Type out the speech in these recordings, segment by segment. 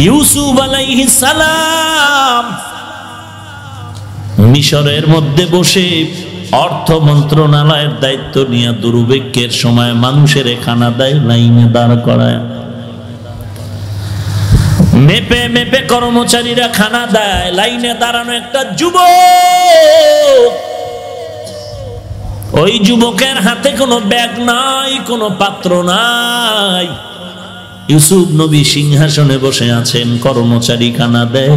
ইউসুফ আলাইহিস সালাম মিশরের মধ্যে বসে অর্থ মন্ত্রণালয়ের দায়িত্ব নিয়ে দুর্ভিক্ষের সময় মানুষের খানা দেয়, লাইনে দাঁড় করায়, মেপে মেপে কর্মচারীরা খানা দেয়। লাইনে দাঁড়ানো একটা যুবক, ওই যুবকের হাতে কোনো ব্যাগ নাই, কোনো পাত্র নাই। ইউসুফ নবী সিংহাসনে বসে আছেন, কর্মচারী খানা দেয়।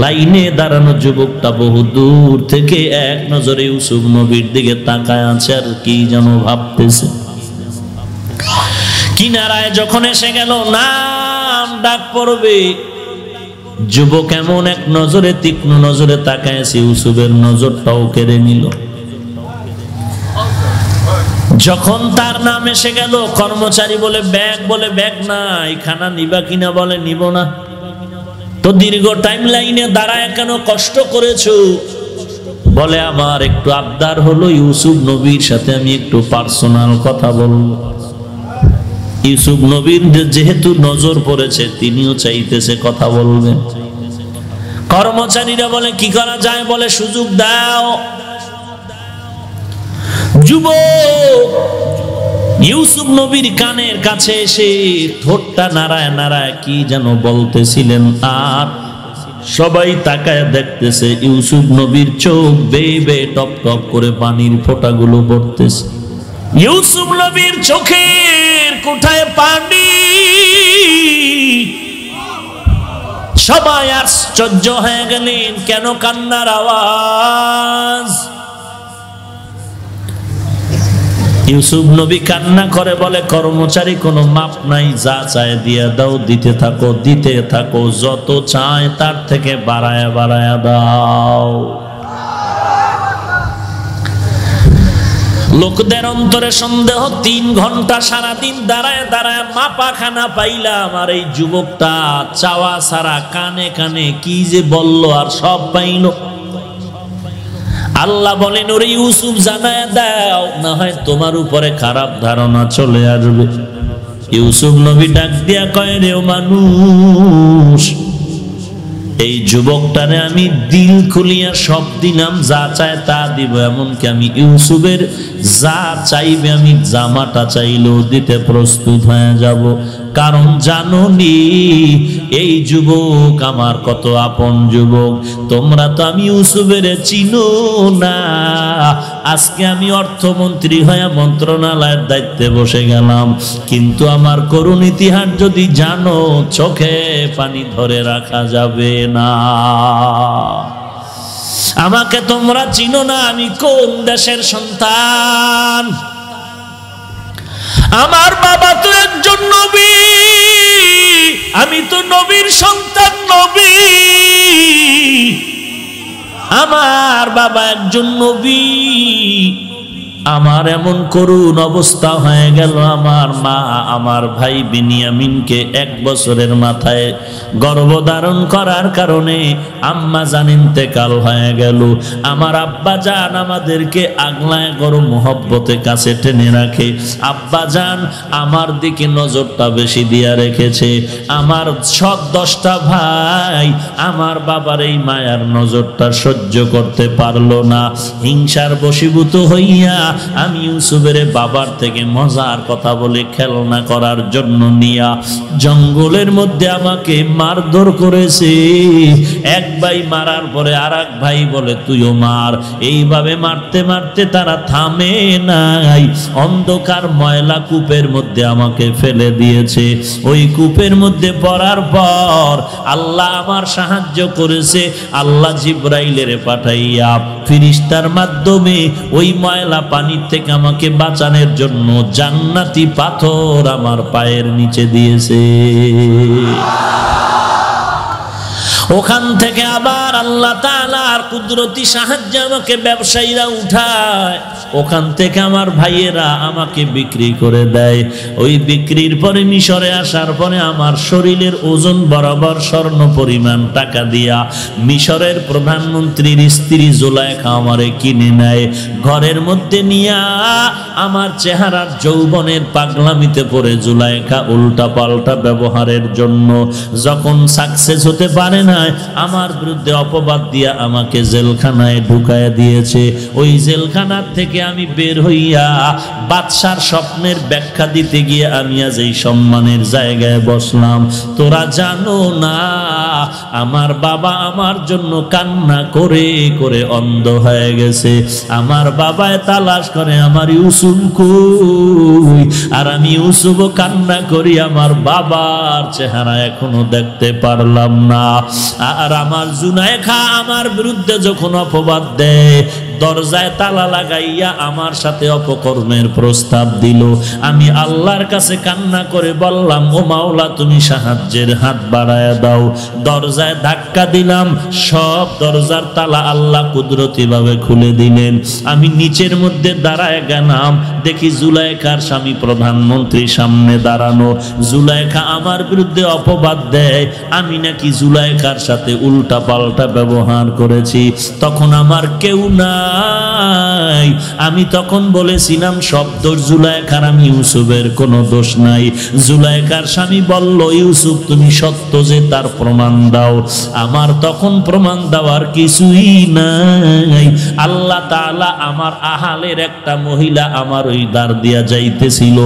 লাইনে দাঁড়ানো যুবকটা বহু দূর থেকে এক নজরে ইউসুফ নবীর দিকে তাকায় আছে, আর কি যেন ভাবতেছে। কিনারায় যখন এসে গেল, নাম ডাক পড়বে, যুবক এমন এক নজরে, তীক্ষ্ণ নজরে তাকায় আছে, ইউসুফের নজরটাও কেড়ে নিল। যখন তার নাম এসে গেল, কর্মচারী বলে ব্যাগ নাই, খানা নিবা কিনা, বলে নিব না। তো দীর্ঘ টাইম লাইনে দাঁড়ায় কেন, কষ্ট করেছো? বলে আমার একটু আবদার হলো, ইউসুফ নবীর সাথে আমি একটু পার্সোনাল কথা বলবো। ইউসুফ নবীর যেহেতু নজর পড়েছে, তিনিও চাইতেছে কথা বলবেন। কর্মচারীরা বলে কি করা যায়, বলে সুযোগ দাও। যুবক ইউসুফ নবীর কানের কাছে এসে ঠোঁটটা নাড়ায় নাড়ায় কি যেন বলতেছিলেন, আর সবাই তাকায় দেখতেছে ইউসুফ নবীর চোখ বেয়ে বেয়ে টপ টপ করে পানির ফোঁটাগুলো পড়তেছে। ইউসুফ নবীর চোখের কোঠায় পানি, সবাই আশ্চর্য হয়ে গেলেন, কেন কান্নার আওয়াজ? ইউসুফ নবী কান্না করে বলে, কর্মচারী কোনো মাপ নাই, যা চায় দিয়ে দাও, দিতে থাকো, যত চায় তার থেকে বাড়ায়া বাড়ায়া দাও। লোকদের অন্তরে সন্দেহ, 3 ঘন্টা সারাদিন দাঁড়ায় দাঁড়ায় মাপা খানা পাইলাম, আর এই যুবকটা চাওয়া ছাড়া কানে কানে কি যে বলল, আর সব পাইল। আল্লাহ বলেন, ওরে ইউসুফ জানায় দাও, না হয় তোমার উপরে খারাপ ধারণা চলে আসবে। ইউসুফ নবী ডাক দিয়া কয়, রে মানুষ, এই যুবকটারে আমি দিল খুলিয়া সব দিলাম, যা চায় তা দিব, এমনকি আমি ইউসুফের যা চাইবে, আমি জামাটা চাইলেও দিতে প্রস্তুত হয়ে যাব। কারণ জানোনি এই যুবক আমার কত আপন যুবক, তোমরা তো আমি ইউসুফের চিনো না। আজকে আমি অর্থমন্ত্রী হয়ে মন্ত্রণালয়ের দায়িত্বে বসে গেলাম, কিন্তু আমার করুণ ইতিহাস যদি জানো, চোখে পানি ধরে রাখা যাবে না। আমাকে তোমরা চিনো না, আমি কোন দেশের সন্তান। আমার বাবা তো একজন নবী, আমি তো নবীর সন্তান, নবী। আমার বাবা একজন নবী, আমার এমন করুণ অবস্থা হয়ে গেল, আমার মা আমার ভাই বিনিয়ামিনকে 1 বছরের মাথায় গর্ভধারণ করার কারণে আম্মা জান ইন্তেকাল হয়ে গেল। আমার আব্বা জান আমাদেরকে আগলায় গরম মহব্বতে কাছে টেনে রাখে। আব্বা জান আমার দিকে নজরটা বেশি দিয়া রেখেছে। আমার সব 10টা ভাই আমার বাবার এই মায়ার নজরটা সহ্য করতে পারলো না। হিংসার বশীভূত হইয়া আমি ইউসুফের বাবার থেকে মজার কথা বলে খেলনা করার জন্য নিয়া জঙ্গলের মধ্যে আমাকে মারধর করেছে। এক ভাই মারার পরে আর এক ভাই বলে তুইও মার। এইভাবে মারতে মারতে তারা থামে নাই। অন্ধকার ময়লা কূপের মধ্যে আমাকে ফেলে দিয়েছে। ওই কূপের মধ্যে পড়ার পর আল্লাহ আমার সাহায্য করেছে। আল্লাহ জিব্রাইলের পাঠাইয়া ফেরেশতার মাধ্যমে ওই ময়লা পানির থেকে আমাকে বাঁচানোর জন্য জান্নাতি পাথর আমার পায়ের নিচে দিয়েছে। ওখান থেকে আবার আল্লাহ তাআলার কুদরতি সাহায্যে আমাকে ব্যবসায়ীরা উঠায়, ওখান থেকে আমার ভাইয়েরা আমাকে বিক্রি করে দেয়। ওই বিক্রির পরে মিশরে আসার পরে আমার শরীরের ওজন বরাবর স্বর্ণ পরিমাণ টাকা দিয়া মিশরের প্রধানমন্ত্রীর স্ত্রী জুলাইখা আমারে কিনে নেয়। ঘরের মধ্যে নিয়া আমার চেহারার যৌবনের পাগলামিতে পড়ে জুলাইখা উল্টা পাল্টা ব্যবহারের জন্য যখন সাকসেস হতে পারে না, আমার বিরুদ্ধে অপবাদ দিয়া আমাকে জেলখানায় ঢুকায় দিয়েছে। ওই জেলখানার থেকে আমি বের হইয়া বাদশার স্বপ্নের ব্যাখ্যা দিতে গিয়ে আমি আজ এই সম্মানের জায়গায় বসলাম। তোরা জানো না আমার বাবা আমার জন্য কান্না করে করে অন্ধ হয়ে গেছে। আমার বাবায় তালাশ করে আমার ইউসুফ কই, আর আমি ইউসুফ কান্না করি আমার বাবার চেহারা এখনো দেখতে পারলাম না। আর আমার জুলাইখা আমার বিরুদ্ধে যখন অপবাদ দেয়, দরজায় তালা লাগাইয়া আমার সাথে অপকর্মের প্রস্তাব দিল, আমি আল্লাহর কাছে কান্না করে বললাম, ও মাওলা তুমি সাহায্যের হাত বাড়ায় দাও। দরজায় ধাক্কা দিলাম, সব দরজার তালা আল্লাহ কুদরতি ভাবে খুলে দিলেন। আমি নিচের মধ্যে দাঁড়ায় গেলাম, দেখি জুলাইখার স্বামী প্রধানমন্ত্রীর সামনে দাঁড়ানো। জুলাইখা আমার বিরুদ্ধে অপবাদ দেয় আমি নাকি জুলাইখার সাথে উল্টা পাল্টা ব্যবহার করেছি। তখন আমার কেউ নাই, আমি তখন বলেছিলাম সব দোষ জুলাইখার, আমি ইউসুফের কোনো দোষ নাই। জুলাইখার স্বামী বলল, ইউসুফ তুমি সত্য যে তার প্রমাণ দাও। আমার তখন প্রমাণ দেওয়ার কিছুই নাই। আল্লাহ তাআলা আমার আহালের একটা মহিলা আমার ওই দ্বার দিয়া যাইতেছিল,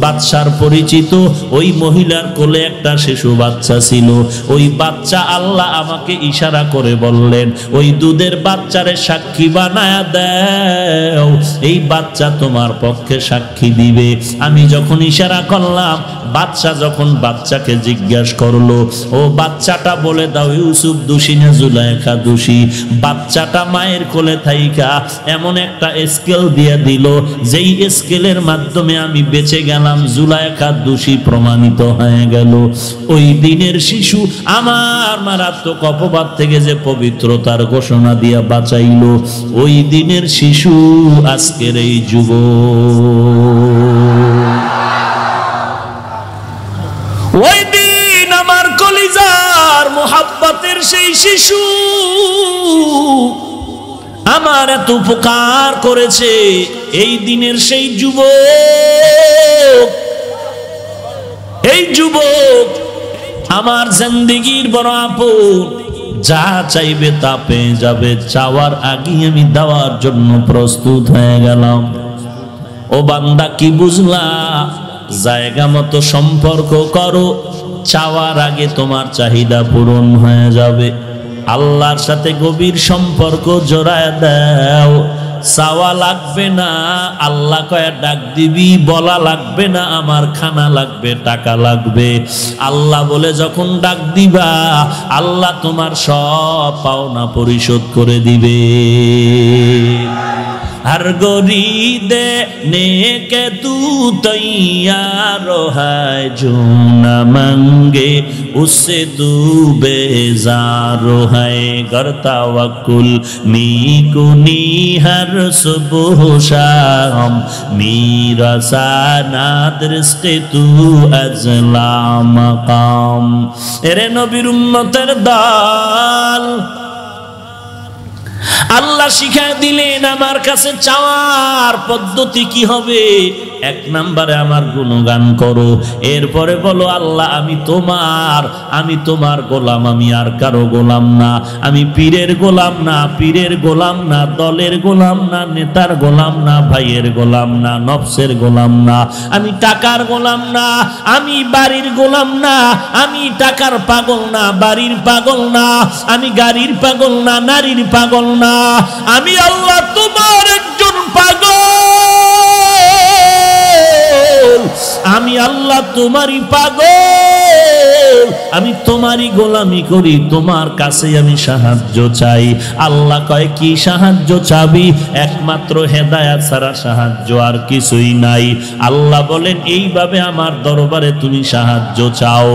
বাদশার পরিচিত ওই মহিলার কোলে একটা শিশু বাচ্চা ছিল। ওই বাচ্চা আল্লাহ আমাকে ইশারা করে বললেন, ওই দুধের বাচ্চারে সাক্ষী বানায়া দাও, এই বাচ্চা তোমার পক্ষে সাক্ষী দিবে। আমি যখন ইশারা করলাম, বাচ্চা যখন বাচ্চাকে জিজ্ঞাসা করলো, ও বাচ্চাটা বলে দাও ইউসুফ দোষী না জুলাইখা দোষী। বাচ্চাটা মায়ের কোলে থাইকা এমন একটা স্কেল দিয়ে দিল, যেই স্কেলের মাধ্যমে আমি বেঁচে গেলাম, জুলাইখা দোষী প্রমাণিত হয়ে গেল। ওই দিনের শিশু আমার মারাত্মক অপবাদ থেকে যে পবিত্রতার ঘোষণা দিয়া বাঁচাইল, ওই দিনের শিশু আজকের এই যুবক। ওই দিন আমার কলিজার মোহাব্বতের সেই শিশু আমার এত উপকার করেছে, এই দিনের সেই যুবক, এই যুবক আমার জিন্দেগীর বড় আপন। যা চাইবে তা পেয়ে যাবে, চাওয়ার আগে আমি দেওয়ার জন্য প্রস্তুত হয়ে গেলাম। ও বান্দা কি বুঝলা? জায়গা মতো সম্পর্ক করো, চাওয়ার আগে তোমার চাহিদা পূরণ হয়ে যাবে। আল্লাহর সাথে গভীর সম্পর্ক জোড়ায় দাও, চাওয়া লাগবে না, আল্লাহ কয়ে ডাক দিবি, বলা লাগবে না আমার খানা লাগবে, টাকা লাগবে। আল্লাহ বলে যখন ডাক দিবা, আল্লাহ তোমার সব পাওনা পরিশোধ করে দিবে। हर गोरी देने के तू तैयार है, जो न मांगे उससे तू बेजार है। करता वकुल नीकुनी हर सुबह शाम, मेरा सानाद रिज़्क़े तू अज़ला मकाम। एरे नबीर उम्मतेर दल, আল্লাহ শিখায় দিলেন আমার কাছে চাওয়ার পদ্ধতি কি হবে। এক নম্বরে আমার গুণগান করো, এরপরে বলো আল্লাহ আমি তোমার গোলাম, আমি আর কারো গোলাম না। আমি পীরের গোলাম না, পীরের গোলাম না, দলের গোলাম না, নেতার গোলাম না, ভাইয়ের গোলাম না, নফসের গোলাম না, আমি টাকার গোলাম না, আমি বাড়ির গোলাম না, আমি টাকার পাগল না, বাড়ির পাগল না, আমি গাড়ির পাগল না, নারীর পাগল না, আমি আল্লাহ তোমার একজন পাগল। আমি আল্লাহ তোমারই পাগল, আমি তোমারই গোলামি করি, তোমার কাছে আমি সাহায্য চাই। আল্লাহ কয় কি সাহায্য চাবি? একমাত্র হেদায়েত ছাড়া সাহায্য আর কিছুই নাই। আল্লাহ বলেন এইভাবে আমার দরবারে তুমি সাহায্য চাও,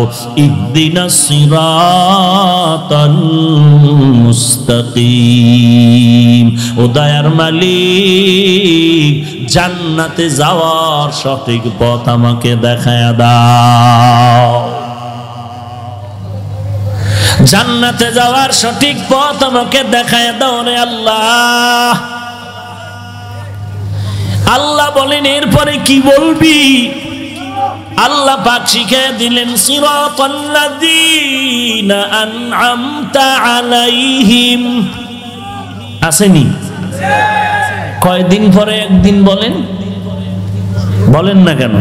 ইহদিনাস সিরাতাল মুস্তাকিম। ও দয়ার মালিক, জান্নাতে যাওয়ার সঠিক পথ আমাকে দেখায় দাও, জান্নাতে যাওয়ার সঠিক পথ আমাকে দেখায় দাও রে আল্লাহ। আল্লাহ বলেন এরপরে কি বলবি? আল্লাহ পাক শিখিয়ে দিলেন সিরাতাল্লাযীনা আন'আমতা আলাইহিম। আসেনি? কয়দিন পরে একদিন বলেন, বলেন না কেন?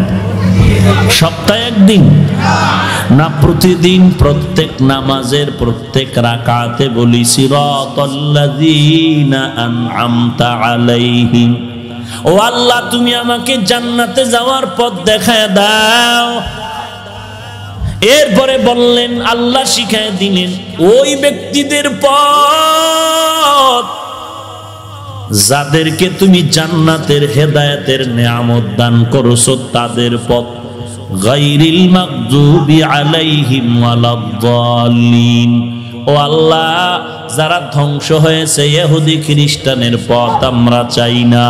সপ্তাহে একদিন না প্রতিদিন? প্রত্যেক নামাজের প্রত্যেক রাকাতে বলি সিরাতাল্লাযীনা আন'আমতা আলাইহিম। ও আল্লাহ তুমি আমাকে জান্নাতে যাওয়ার পথ দেখায় দাও। এরপরে বললেন, আল্লাহ শিখায় দিলেন ওই ব্যক্তিদের পথ যাদেরকে তুমি জান্নাতের হেদায়েতের নেয়ামত দান করেছো, তাদের পথ গায়রিল মাগদুবি আলাইহিম ওয়ালাদ-দাল্লিন। ও আল্লাহ, যারা ধ্বংস হয়েছে ইহুদি খ্রিস্টানের পথ আমরা চাই না,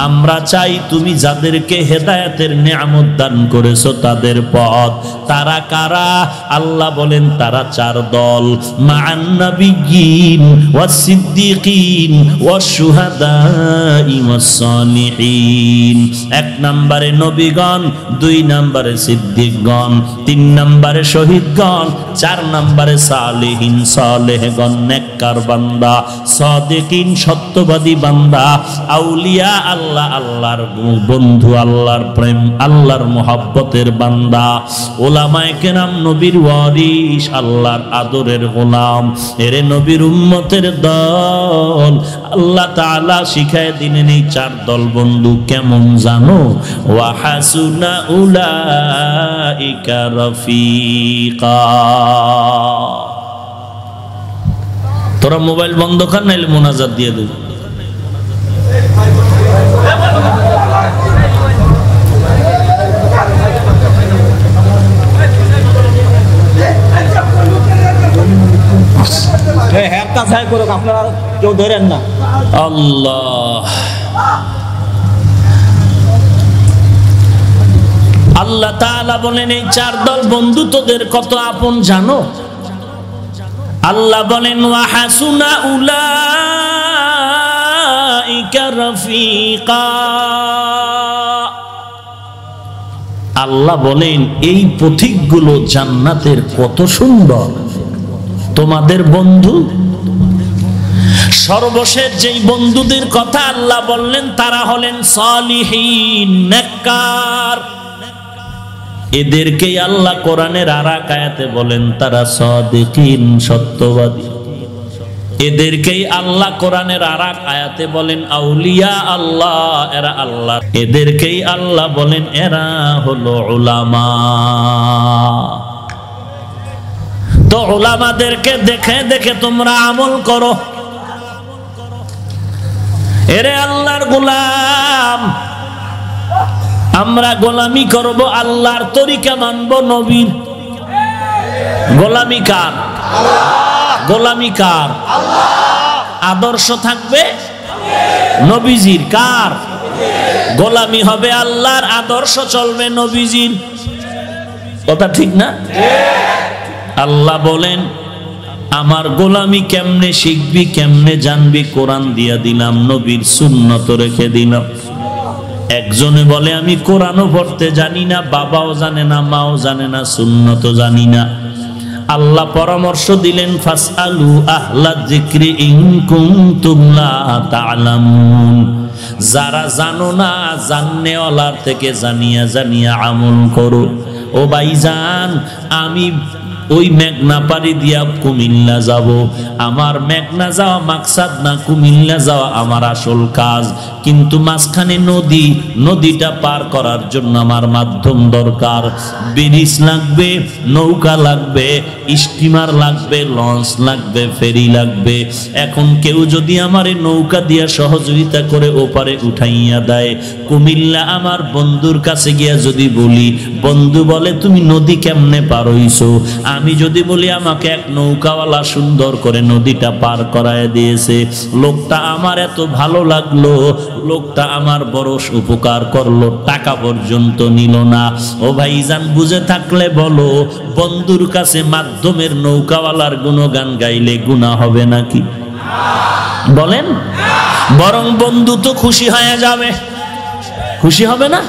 আমরা চাই তুমি যাদেরকে হেদায়েতের নেয়ামত দান করেছো তাদের পথ। তারা কারা? আল্লাহ বলেন তারা চার দল, মা'আন নাবিয়্যিন ওয়াস সিদ্দিকিন ওয়াস শুহাদাই ওয়াস সালিহিন। এক নম্বরে নবীগণ, দুই নম্বরে সিদ্দিকগণ, তিন নম্বরে শহীদগণ, চার নম্বরে সালেহিন সালেহগণ, নেককার বান্দা, সাদিকিন সত্যবাদী বান্দা, আউলিয়া আল্লাহ, আল্লাহর বন্ধু, আল্লাহর প্রেম, আল্লাহর মোহাব্বতের বান্দা, ওলামায়ে কেরাম, নবীর ওয়ারিস, আল্লাহর আদরের গোলাম, এরে নবীর উম্মতের দল। আল্লাহ তাআলা শিখায় দিলেন এই চার দল বন্ধু কেমন জানো? ওয়া হাসুনা উলাইকা রফিকা। তোরা মোবাইল বন্ধ কর, নাইলে মোনাজাত দিয়ে দেব। আপনারা কেউ ধরেন না। আল্লাহ আল্লাহ তাআলা বলেন এই চার দল বন্ধু তোদের কত আপন জানো? আল্লাহ বলেন ওয়া হাসুনা উলাইকা রফিকা। আল্লাহ বলেন এই পথিকগুলো জান্নাতের কত সুন্দর, তোমাদের বন্ধু। সর্বশেষ যেই বন্ধুদের কথা আল্লাহ বললেন তারা হলেন সালিহিন, নেককার। এদেরকেই আল্লাহ কোরআনের আরেক আয়াতে বলেন তারা সাদিকিন, সত্যবাদী। এদেরকেই আল্লাহ কোরআনের আরেক আয়াতে বলেন আউলিয়া আল্লাহ, এরা আল্লাহ। এদেরকেই আল্লাহ বলেন এরা হলো উলামা। তো উলামাদেরকে দেখে দেখে তোমরা আমল করো। এরে আল্লাহর গোলাম, আমরা গোলামি করব, আল্লাহর তরিকা মানব, নবীর। গোলামি কার? গোলামি কার? আদর্শ থাকবে নবীজির। কার? গোলামি হবে আল্লাহর, আদর্শ চলবে নবীজির। কথা ঠিক না? আল্লাহ বলেন আমার গোলামি কেমনে শিখবি, কেমনে জানবি? কোরআন দিয়া দিলাম, নবীর সুন্নত রেখে দিলাম। একজনে বলে আমি কোরআনও পড়তে জানি না, বাবাও জানে না, মাও জানে না, সুন্নতও জানি না। আল্লাহ পরামর্শ দিলেন ফাসআলু আহলা যিকরি ইন কুনতুম লা তা'লামুন। যারা জানো না, জাননেওয়ালার থেকে জানিয়া জানিয়া আমল করো। ও ভাইজান, আমি ওই মেঘনা পাড়ি দিয়া কুমিল্লা যাব। আমার মেঘনা যাওয়া মাকসাদ না, কুমিল্লা যাওয়া আমার আসল কাজ। কিন্তু মাঝখানে নদী, নদীটা পার করার জন্য আমার মাধ্যম দরকার। ব্রিজ লাগবে, নৌকা লাগবে, স্টিমার লাগবে, লঞ্চ লাগবে, ফেরি লাগবে। এখন কেউ যদি আমারে নৌকা দিয়া সহযোগিতা করে ওপারে উঠাইয়া দেয়, কুমিল্লা আমার বন্ধুর কাছে গিয়া যদি বলি, বন্ধু বলে তুমি নদী কেমনে পার হইছো, আমি যদি বলি আমাকে এক নৌকাওয়ালা সুন্দর করে নদীটা পার করায় দিয়েছে, লোকটা আমার এত ভালো লাগলো, লোকটা আমার বড় উপকার করলো, টাকা পর্যন্ত নিল না। ও ভাইজান, বুঝে থাকলে বলো, বন্ধুর কাছে মাধ্যমের নৌকাওয়ালার গুণগান গাইলে গুনাহ হবে নাকি? বলেন। বরং বন্ধু তো খুশি হয়ে যাবে। খুশি হবে না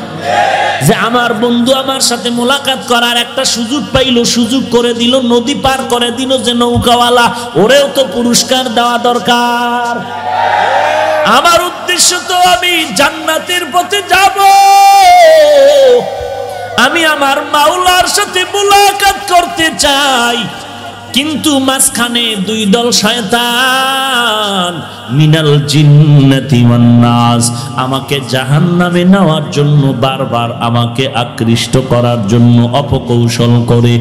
যে আমার বন্ধু আমার সাথে মোলাকাত করার একটা সুযোগ পাইলো, সুযোগ করে দিল, নদী পার করে দিল, যে নৌকাওয়ালা, ওরেও তো পুরস্কার দেওয়া দরকার। আমার উদ্দেশ্য তো আমি জান্নাতের পথে যাব, আমি আমার মাওলার সাথে মোলাকাত করতে চাই। কিন্তু মাঝখানে দুই দল শয়তান, মিনাল জিন্নাতি ওয়ান নাস, আমাকে জাহান্নামে নেওয়ার জন্য বারবার আমাকে আকৃষ্ট করার জন্য অপকৌশল করে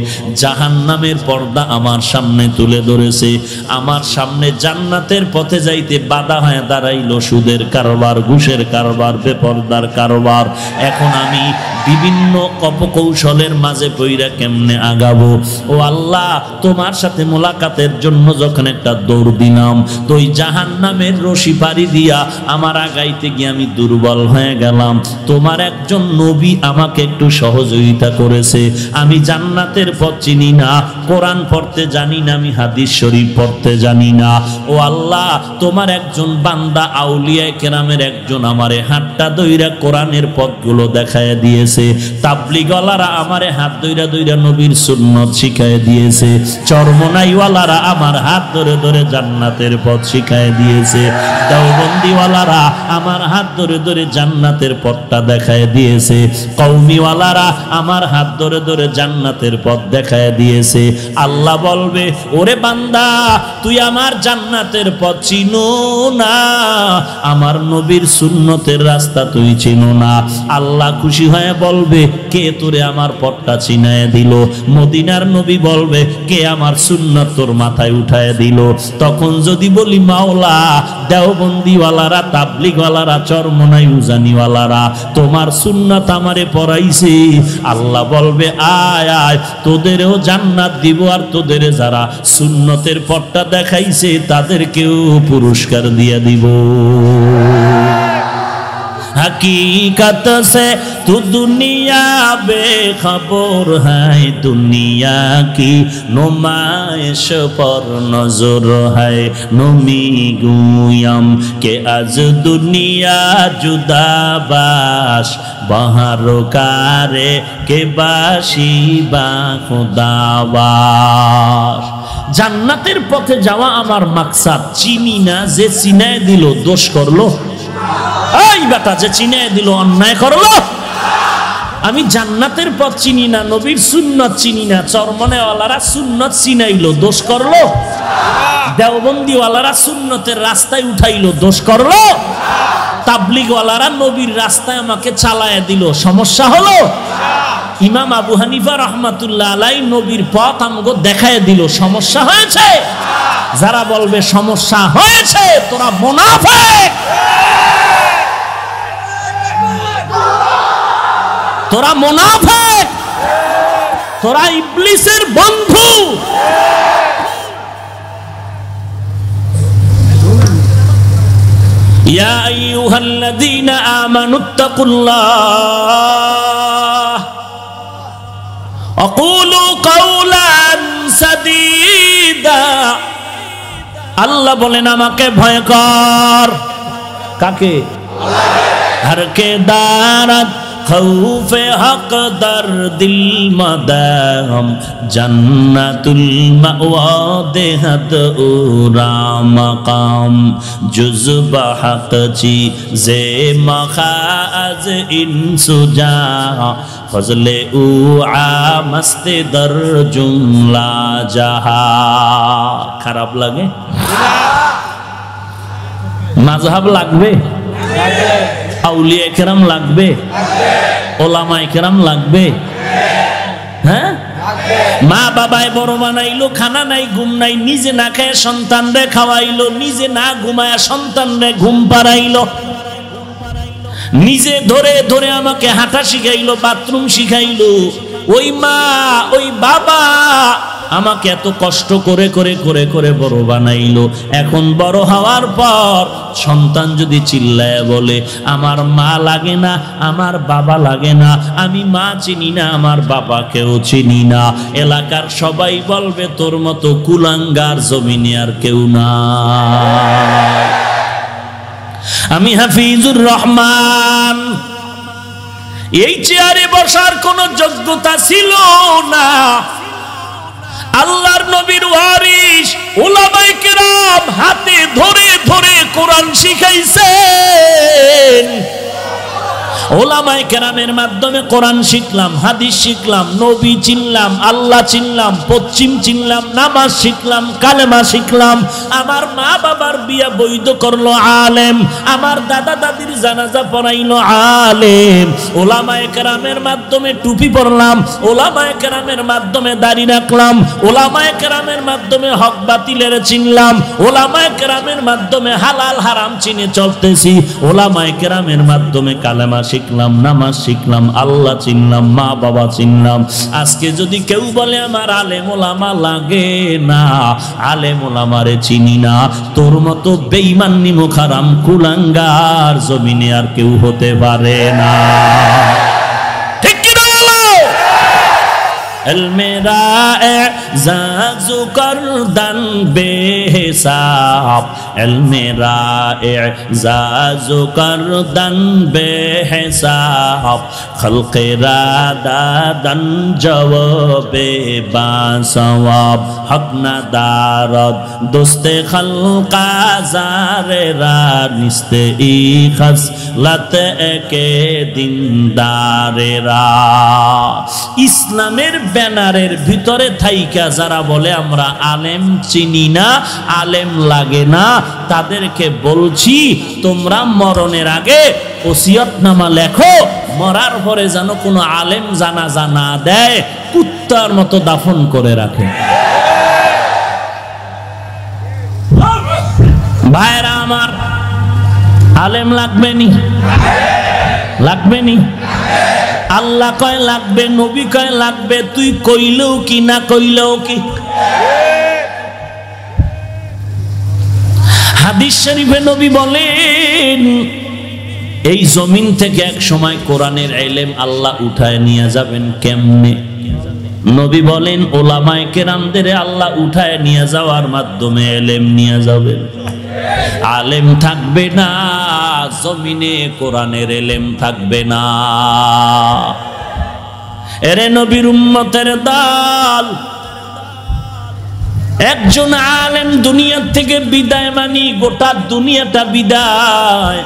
জাহান্নামের পর্দা আমার সামনে তুলে ধরেছে। আমার সামনে জান্নাতের পথে যাইতে বাধা হয়ে দাঁড়াইলো সুদের কারবার, ঘুষের কারবার, বেপরদার কারবার। এখন আমি বিভিন্ন অপকৌশলের মাঝে পইরা কেমনে আগাবো? ও আল্লাহ, তোমার সাথে মোলাকাতের জন্য যখন একটা দৌড় দিলাম, তো ওই জাহান্নামের রশি পাড়ি দিয়া আমার আগাইতে গিয়ে আমি দুর্বল হয়ে গেলাম। তোমার একজন নবী আমাকে একটু সহযোগিতা করেছে। আমি জান্নাতের পথ চিনি না, কোরআন পড়তে জানি না, আমি হাদিস শরীফ পড়তে জানি না। ও আল্লাহ, তোমার একজন বান্দা আউলিয়া কেরামের একজন আমারে হাতটা দইরা কোরআনের পথগুলো দেখায় দিয়েছে। তাবলিগওয়ালারা আমারে হাত দইরা দইরা নবীর সুন্নত শিখায় দিয়েছে। চরমনাইওয়ালারা আমার হাত ধরে ধরে জান্নাতের পথ শিখায় দিয়েছে। দেওবন্দিওয়ালারা আমার হাত ধরে ধরে জান্নাতের পথটা দেখায় দিয়েছে। কওমিওয়ালারা আমার হাত ধরে ধরে জান্নাতের পথ দেখায় দিয়েছে। আল্লাহ বলবে, ওরে বান্দা, তুই আমার জান্নাতের পথ চিনো না, আমার নবীর সুন্নতের রাস্তা তুই চিনো না। আল্লাহ খুশি হয়ে বলবে, কে তোরে আমার পথটা চিনায় দিল? মদিনার নবী বলবে, কে আমার সুন্নাত তোর মাথায় উঠায় দিল? তখন যদি বলি, মাওলা, দেওবন্দিওয়ালারা, তাবলিগওয়ালারা, চরমনাই উজানিওয়ালারা তোমার সুন্নাত আমারে পড়াইছে, আল্লাহ বলবে, আয় আয়, তোদেরও জান্নাত দিব, আর তোদের যারা সুন্নতের পথটা দেখাইছে তাদেরকেও পুরস্কার দিয়ে দিব। हकीकत से तू दुनिया बेखबर है, दुनिया की नुमाइश पर नजर है। नमी गुयम के आज दुनिया जुदाबाश, बाहर कारे के बाशी बा खुदाबाश। জান্নাতের পথে যাওয়া আমার মাকসাদ। চিনি না, যে চিনায় দিল দোষ করলো। এই বেটা, যে চিনায় দিল অন্যায় করলো। আমি জান্নাতের পথ চিনি না, নবীর সুন্নত চিনি না, চরমনেওয়ালারা সুন্নত চিনাইলো, দোষ করলো? দেওবন্দিওয়ালারা সুন্নতের রাস্তায় উঠাইলো, দোষ করলো? তাবলিগওয়ালারা নবীর রাস্তায় আমাকে চালায় দিল, সমস্যা হলো? ইমাম আবু হানিফা রহমাতুল্লাহ আলাইহি নবীর পথ আমাকে দেখায় দিল, সমস্যা হয়েছে? যারা বলবে সমস্যা হয়েছে, তোরা মুনাফিক, তোরা মুনাফিক, তোরা ইবলিসের বন্ধু। ইয়া আইয়ুহাল্লাযীনা আমানুত্তাকুল্লাহ আকুলু কাওলান সাদীদা। আল্লাহ বলেন, আমাকে ভয় কর। কাকে? हर के दारत खौफे हक दर दिल मदाम जन्नतुल मअवा देहद उरा मकाम जुज़्ब हक चीज़े मखाज इंसुजा फजले उआ मस्ते दर जुमला जहा। খারাপ লাগে? মাযহাব লাগবে, আউলিয়া কেরাম লাগবে, ওলামা কেরাম লাগবে, হ্যাঁ? মা বাবায় বড় বানাইলো, খানা নাই ঘুম নাই, নিজে না খেয়ে সন্তানরে খাওয়াইলো, নিজে না ঘুমায় সন্তানরে ঘুম পাড়াইলো, নিজে ধরে ধরে আমাকে হাঁটা শিখাইলো, বাথরুম শিখাইলো। ওই মা ওই বাবা আমাকে এত কষ্ট করে করে করে করে বড় বানাইলো। এখন বড় হওয়ার পর সন্তান যদি চিল্লায় বলে আমার মা লাগে না, আমার বাবা লাগে না, আমি মা চিনি না, আমার বাবাকেও চিনি না, এলাকার সবাই বলবে তোর মতো কুলাঙ্গার জমিনে আর কেউ না। আমি হাফিজুর রহমান, এই চেয়ারে বসার কোন যোগ্যতা ছিল না। আল্লাহর নবীর ওয়ারিস উলামায়ে কেরাম হাতে ধরে ধরে কোরআন শিখাইছেন। ওলামায়ে কেরামের মাধ্যমে কোরআন শিখলাম, হাদিস শিখলাম, নবী চিনলাম, আল্লাহ চিনলাম, পশ্চিম চিনলাম, নামাজ শিখলাম, কালেমা শিখলাম। আমার মা বাবার বিয়া বৈধ করলো আলেম, আমার দাদা দাদির জানাজা পড়াইলো আলেম। ওলামায়ে কেরামের মাধ্যমে টুপি পরলাম, ওলামায়ে কেরামের মাধ্যমে দাড়ি রাখলাম, ওলামায়ে কেরামের মাধ্যমে হক বাতিলের চিনলাম, ওলামায়ে কেরামের মাধ্যমে হালাল হারাম চিনে চলতেছি, ওলামায়ে কেরামের মাধ্যমে কালেমা শিখলাম, নামাজ শিখলাম, আল্লাহ চিনলাম, মা বাবা চিনলাম। আজকে যদি কেউ বলে আমার আলেম ওলামা লাগে না, আলেম ওলামারে চিনি না, তোর মতো বেঈমান নিমুখ হারাম কুলাঙ্গার জমিনে আর কেউ হতে পারে না। ঠিক কি না বলো? মেরা এজাজু করদান বেহিসাব, মেরা এজাজু করদান বেহিসাব, খলকেরা দাদান জওয়াবে বাসওয়াব, হক না দারদ দোস্তে খলকা জারেরা নিস্তে ই খসলত একে দিনদারেরা। ইসলামের ব্যানারের ভিতরে থাইকা যারা বলে আমরা আলেম চিনি না, আলেম লাগে না, তাদেরকে বলছি তোমরা মরণের আগে ওসিয়তনামা লেখো, মরার পরে যেন কোনো আলেম জানাজা না দেয়, কুত্তার মতো দাফন করে রাখে। ভাইরা আমার, আলেম লাগবে নি? লাগবে নি? আল্লাহ কয় লাগবে, নবী কয় লাগবে, তুই কইলেও কি না কইলেও কি? হাদিস শরীফে নবী বলেন এই জমিন থেকে এক সময় কোরআনের ইলম আল্লাহ উঠায় নিয়ে যাবেন। কেমনে? নবী বলেন ওলামায়ে কেরামদের আল্লাহ উঠায় নিয়ে যাওয়ার মাধ্যমে ইলম নিয়ে যাবেন। আলেম থাকবে না জমিনে, কোরআনের ইলম থাকবে না। এরে নবীর উম্মতের দল, একজন আলেম দুনিয়া থেকে বিদায় মানি গোটা দুনিয়াটা বিদায়।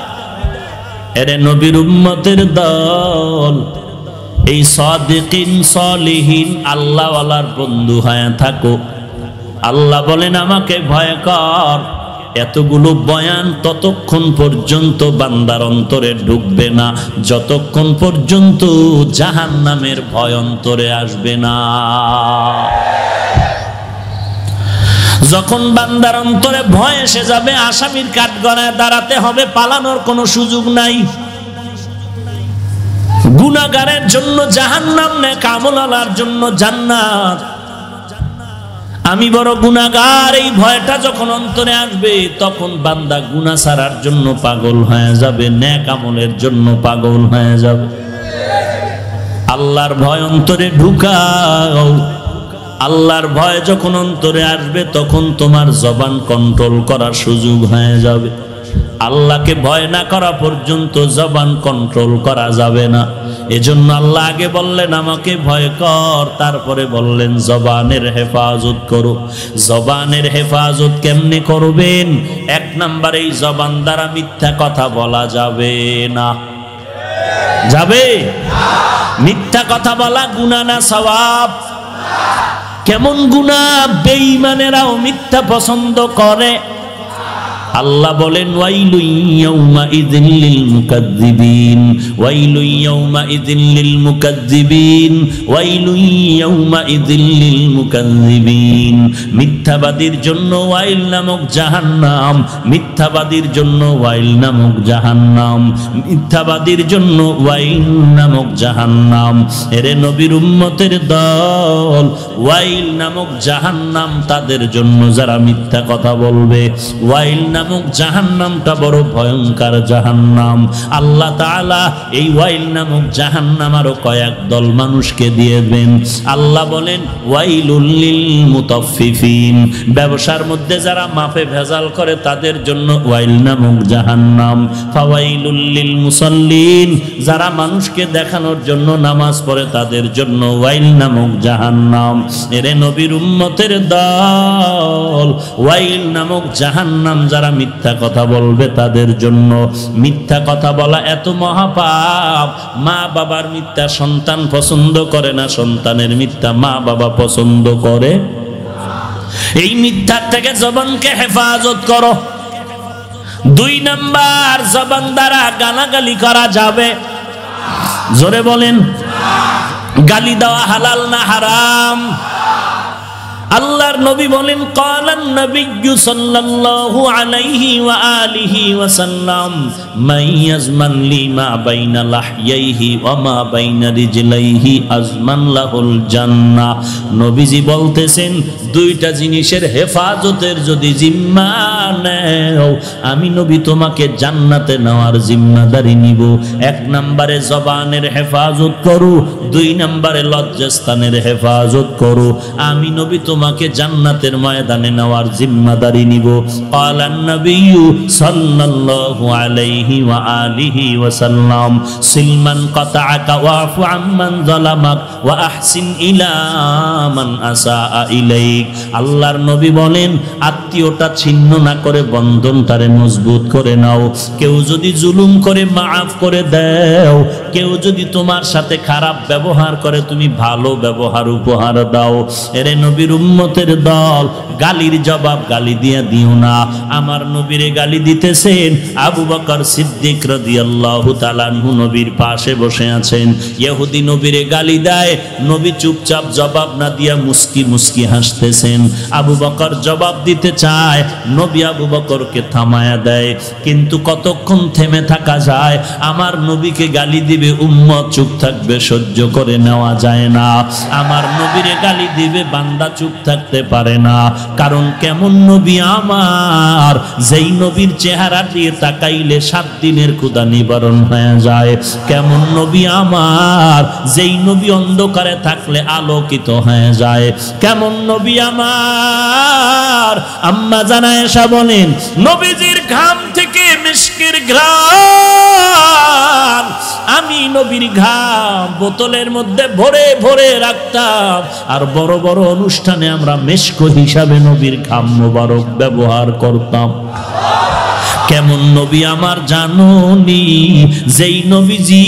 এরে নবীর উম্মতের দল, এই সাদিকিন সালিহিন আল্লাহওয়ালার বন্ধু হয়ে থাকো। আল্লাহ বলেন আমাকে ভয় কর। এতগুলো বয়ান ততক্ষণ পর্যন্ত বান্দার অন্তরে ঢুকবে না যতক্ষণ পর্যন্ত জাহান্নামের ভয় অন্তরে আসবে না। যখন বান্দার অন্তরে ভয় এসে যাবে, আসামির কাঠগড়ায় দাঁড়াতে হবে, পালানোর কোনো সুযোগ নাই। গুনাহগারের জন্য জাহান্নাম, নেক আমলওয়ালার জন্য জান্নাত। আমি বড় গুনাহগার, এই ভয়টা যখন অন্তরে আসবে তখন বান্দা গুনাহ ছাড়ার জন্য পাগল হয়ে যাবে, নেক আমলের জন্য পাগল হয়ে যাবে। আল্লাহর ভয় অন্তরে ঢুকাও। আল্লাহর ভয় যখন অন্তরে আসবে তখন তোমার জবান কন্ট্রোল করার সুযোগ হয়ে যাবে। আল্লাহকে ভয় না করা পর্যন্ত জবান কন্ট্রোল করা যাবে না। এজন্য আল্লাহ আগে বললেন আমাকে ভয় কর, তারপরে বললেন জবানের হেফাজত করো। জবানের হেফাজত কেমনে করবেন? এক নাম্বার, এই জবান দ্বারা মিথ্যা কথা বলা যাবে না। যাবে? মিথ্যা কথা বলা গুনাহ না সওয়াব? কেমন গুনাহ? বেঈমানেরাও মিথ্যা পছন্দ করে। আল্লাহ বলেন ওয়াইলু ইয়াউমা ইযিন লিল মুকাজ্জিবিন, ওয়াইলু ইয়াউমা ইযিন লিল মুকাজ্জিবিন, ওয়াইলু ইয়াউমা ইযিন লিল মুকাজ্জিবিন। মিথ্যাবাদীর জন্য ওয়াইল নামক জাহান্নাম, মিথ্যাবাদীর জন্য ওয়াইল নামক জাহান্নাম, মিথ্যাবাদীর জন্য ওয়াইল নামক জাহান্নাম। এরে নবীর উম্মতের দল, ওয়াইল নামক জাহান্নাম তাদের জন্য যারা মিথ্যা কথা বলবে। ওয়াইল নামক জাহান্নামটা বড় ভয়ঙ্কর জাহান্নাম। আল্লাহ তাআলা এই ওয়াইল নামক জাহান্নাম আরো কয়েক দল মানুষকে দিয়ে দেন। আল্লাহ বলেন ওয়াইলুল লিল মুতাফফিফিন, ব্যবসার মধ্যে যারা মাপে ভেজাল করে তাদের জন্য ওয়াইল নামক জাহান্নাম। ফাওয়াইলুল লিল মুসাল্লিন, যারা মানুষকে দেখানোর জন্য নামাজ পড়ে তাদের জন্য ওয়াইল নামক জাহান্নাম। এরে নবীর উম্মতের দল, ওয়াইল নামক জাহান্নাম যারা মিথ্যা কথা বলবে তাদের জন্য। মিথ্যা কথা বলা এত মহাপাপ। মা বাবার মিথ্যা সন্তান পছন্দ করে না, সন্তানের মিথ্যা মা বাবা পছন্দ করে। এই মিথ্যার থেকে জবানকে হেফাজত করো। 2 নাম্বার, জবান দ্বারা গালাগালি করা যাবে? জোরে বলেন। গালি দেওয়া হালাল না হারাম? আল্লাহর নবী বলেন ক্বালান নবিয়্যু সাল্লাল্লাহু আলাইহি ওয়া আলিহি ওয়া সাল্লাম মান ইয়াজমান লি মা বাইনা লাহইহি ওয়া মা বাইনা রিজলাইহি আজমান লাহুল জান্নাহ। নবীজি বলতেছেন দুইটা জিনিসের হেফাজতের যদি জিম্মা নেও, আমি নবী তোমাকে জান্নাতে নেওয়ার জিম্মাদারি নিব। 1 নম্বরে জবানের হেফাজত করো, 2 নম্বরে লজ্জাস্থানের হেফাজত করো। আমি নবী তোমাকে জান্নাতের ময়দানে নেওয়ার জিম্মাদারি নিব। ক্বালান নবিয়্যু সাল্লাল্লাহু আলাইহি ওয়া আলিহি ওয়া সাল্লাম সিলমান কাতাআকা ওয়াফু আম্মান যালামাক ওয়া আহসিন ইলা মান আসাআ ইলাইক। আল্লাহর নবী বলেন আত্মীয়তা ছিন্ন না করে বন্ধনটারে মজবুত করে নাও। কেউ যদি জুলুম করে মাফ করে দাও, কেউ যদি তোমার সাথে খারাপ ব্যবহার করে তুমি ভালো ব্যবহার উপহার দাও। এরে নবীর উম্মতের দল, গালির জবাব গালি দিয়া দিও না। আমার নবীরে গালি দিতেছেন আবু বকর সিদ্দিক রাদিয়াল্লাহু তাআলা আনহু নবীর পাশে বসে আছেন। ইহুদি নবীরে গালি দেয়, নবী চুপচাপ জবাব না দিয়া মুস্কি মুস্কি হাসতেছেন। আবু বকর জবাব দিতে চায়, নবী আবু বকরকে থামায়া দেয়। কিন্তু কতক্ষণ থেমে থাকা যায়? আমার নবীকে গালি দিবে, উম্মত চুপ থাকবে, সহ্য করে নেওয়া যায় না। আমার নবীরে গালি দিবে, বান্দা চুপ থাকতে পারে না। কারণ কেমন নবী আমার, যেই নবীর চেহারা দিয়ে তাকাইলে 7 দিনের ক্ষুধা নিবারণ হয়ে যায়। কেমন নবী আমার, যেই নবী অন্ধকারে থাকলে আলোকিত হয়ে যায়। কেমন নবী আমার, আম্মা জানা আয়েশা বলেন নবীজির ঘাম থেকে মিশকের ঘ্রাণ, আমি নবীর ঘাম বোতলের মধ্যে ভরে ভরে রাখতাম। আর বড় বড় অনুষ্ঠানে আমরা মেশক হিসাবে নবীর ঘাম মোবারক ব্যবহার করতাম। কেমন নবী আমার জানোনি, যেই নবীজি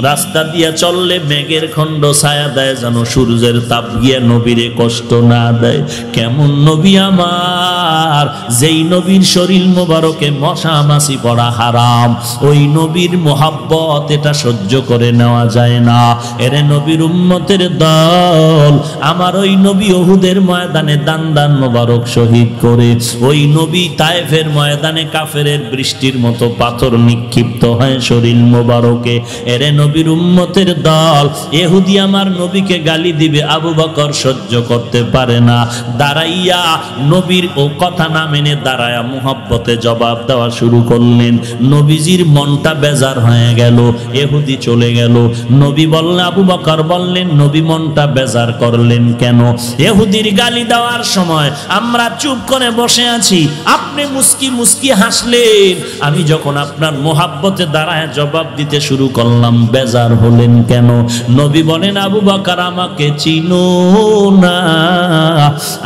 রাস্তা দিয়া চললে মেঘের খণ্ড ছায়া দেয় যেন সূর্যের তাপ গিয়ে নবীরে কষ্ট না দেয়। কেমন নবী আমার, যেই নবীর শরীর মোবারকে মশা মাছি পড়া হারাম। ওই নবীর মোহাব্বত এটা সহ্য করে নেওয়া যায় না। এরে নবীর উম্মতের দল, আমার ওই নবী উহুদের ময়দানে দান দান মোবারক শহীদ করে, ওই নবী তায়েফের ময়দানে কাফেরের বৃষ্টির মতো পাথর নিক্ষিপ্ত হয় শরীর মোবারকে। এরে নবীর উম্মতের দল, ইহুদি আমার নবীকে গালি দিবে, আবু বকর সহ্য করতে পারে না। দাঁড়াইয়া নবীর ও কথা না মেনে দাঁড়ায়া মুহাব্বতে জবাব দেওয়া শুরু করলেন। নবীজির মনটা বেজার হয়ে গেল, ইহুদি চলে গেল। নবী বললেন, আবু বকর বললেন নবী মনটা বেজার করলেন কেন? ইহুদির গালি দেওয়ার সময় আমরা চুপ করে বসে আছি, আপনি মুস্কি মুস্কি হাসলেন। আমি যখন আপনার মোহাব্বতে দাঁড়ায় জবাব দিতে শুরু করলাম, বেজার হলেন কেন? নবী বলেন, আবু বকর আমাকে চিনো না?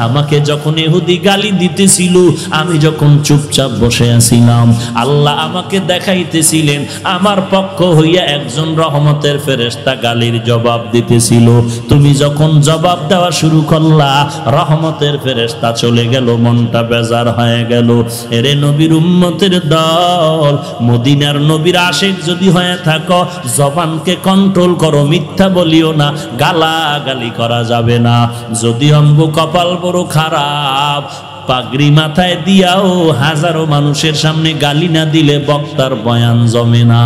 আমাকে যখন ইহুদি গালি দিতেছিল, আমি যখন চুপচাপ বসে আছিলাম, আল্লাহ আমাকে দেখাইতেছিলেন আমার পক্ষ হইয়া একজন রহমতের ফেরেশতা গালির জবাব দিতেছিল। তুমি যখন জবাব দেওয়া শুরু করলা, রহমতের ফেরেশতা চলে গেল, মনটা বেজার হয়ে গেল। এরে নবীর উম্মতের দল, মদিনার নবীর আশিক যদি হয়ে থাকো, জবানকে কন্ট্রোল করো, মিথ্যা বলিও না, গালাগালি করা যাবে না। যদি অঙ্গ কপাল বড় খারাপ, পাগড়ি মাথায় দিয়াও হাজারো মানুষের সামনে গালি না দিলে বক্তার বয়ান জমে না।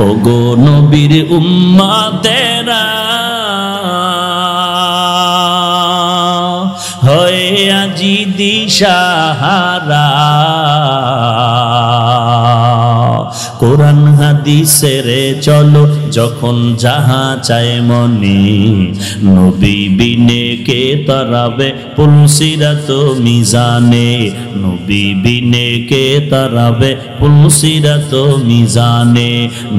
ওগো নবীর উম্মতেরা, হয়ে আজি দিশাহারা, কোরআন হাদিসের চলো যখন যাহা চায় মনে, নবী বিনে কে তরাবে পুলসিরাত মিজানে, নবী বিনে কে তরাবে পুলসিরাত মিজানে।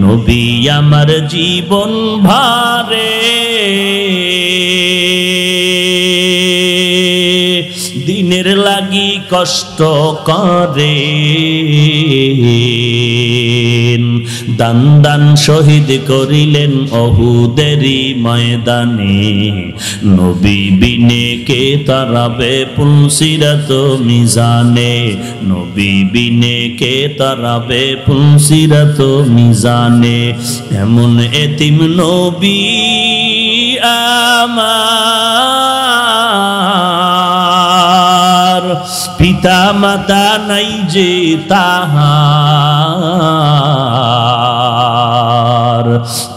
নবী আমার জীবন ভারে, দিনের লাগি কষ্ট করে, দান দান শহীদ করিলেন অহুদেরই ময়দানে, নবী বিনে কে তারাবে পুলসিরাত মিজানে, নবী বিনে কে তারাবে পুলসিরাত মিজানে। এমন এতিম নবী আমার, পিতা মাতা নাই যে তাহার,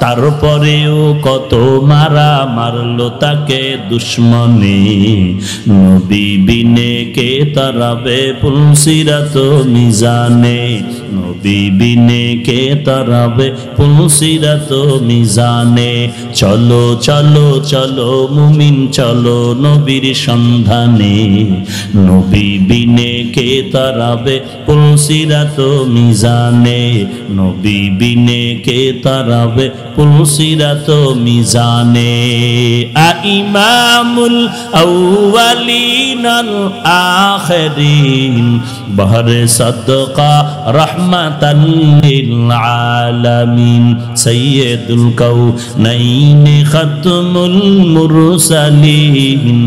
তারপরেও কত মারা মারলো তাকে দুশ্মনে, নবী বিনে কে তারাবে পুলসিরাত মিজানে, নবী বিনে কে তারাবে পুলসিরাত মিজানে। চলো চলো চলো মুমিন চলো নবীর সন্ধানে, নবী বিনে কে তারাবে পুলসিরাত মিজানে, নবী বিনে কে তারাবে পুলসিরাত মিজানে। ইমামুল আউয়ালিন আল আখিরিন, বহরে সাদকা রহমাতাল লিল আলামিন, সাইয়্যিদুল কাউনাইন খাতমুল মুরসালিন,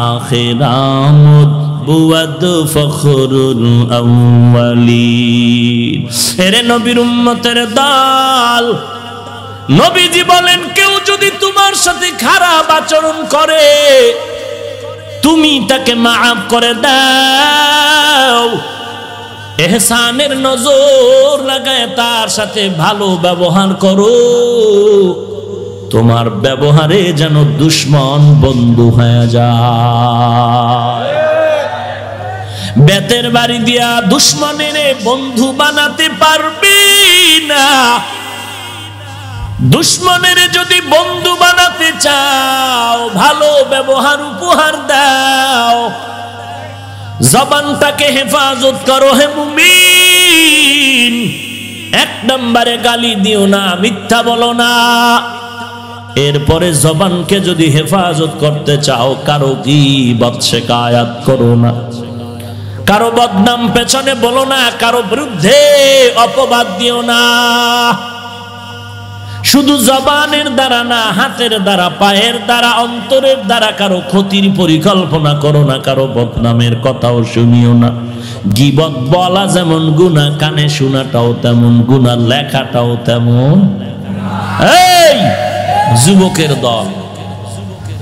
আখিরামুদ বুয়াদ ফখরুল আউয়ালিন। এরে নবীর উম্মতের দল, নবীজি বলেন, কেউ যদি তোমার সাথে খারাপ আচরণ করে, তুমি তাকে মাফ করে দাও, ইহসানের নজর লাগায় তার সাথে ভালো ব্যবহার করো, তোমার ব্যবহারে যেন দুশ্মন বন্ধু হয়ে যায়। বেতের বাড়ি দিয়া দুশ্মনের বন্ধু বানাতে পারবি না। দুশ্মনের যদি বন্ধু বানাতে চাও, ভালো ব্যবহার উপহার দাও, জবানটাকে হেফাজত করো হে মুমিন। এক নম্বরে গালি দিও না, মিথ্যা বলো না। এরপরে জবানকে যদি হেফাজত করতে চাও, কারো গীবত শিকায়াত করো না, কারো বদনাম পেছনে বলো না, কারো বিরুদ্ধে অপবাদ দিও না। শুধু জবানের দ্বারা না, হাতের দ্বারা, পায়ের দ্বারা, অন্তরের দ্বারা কারো ক্ষতির পরিকল্পনা করো না, কারো বদনামের কথাও শুনিও না। গীবত বলা যেমন গুনাহ, কানে শোনাটাও তেমন গুনাহ, লেখাটাও তেমন। এই যুবকের দল,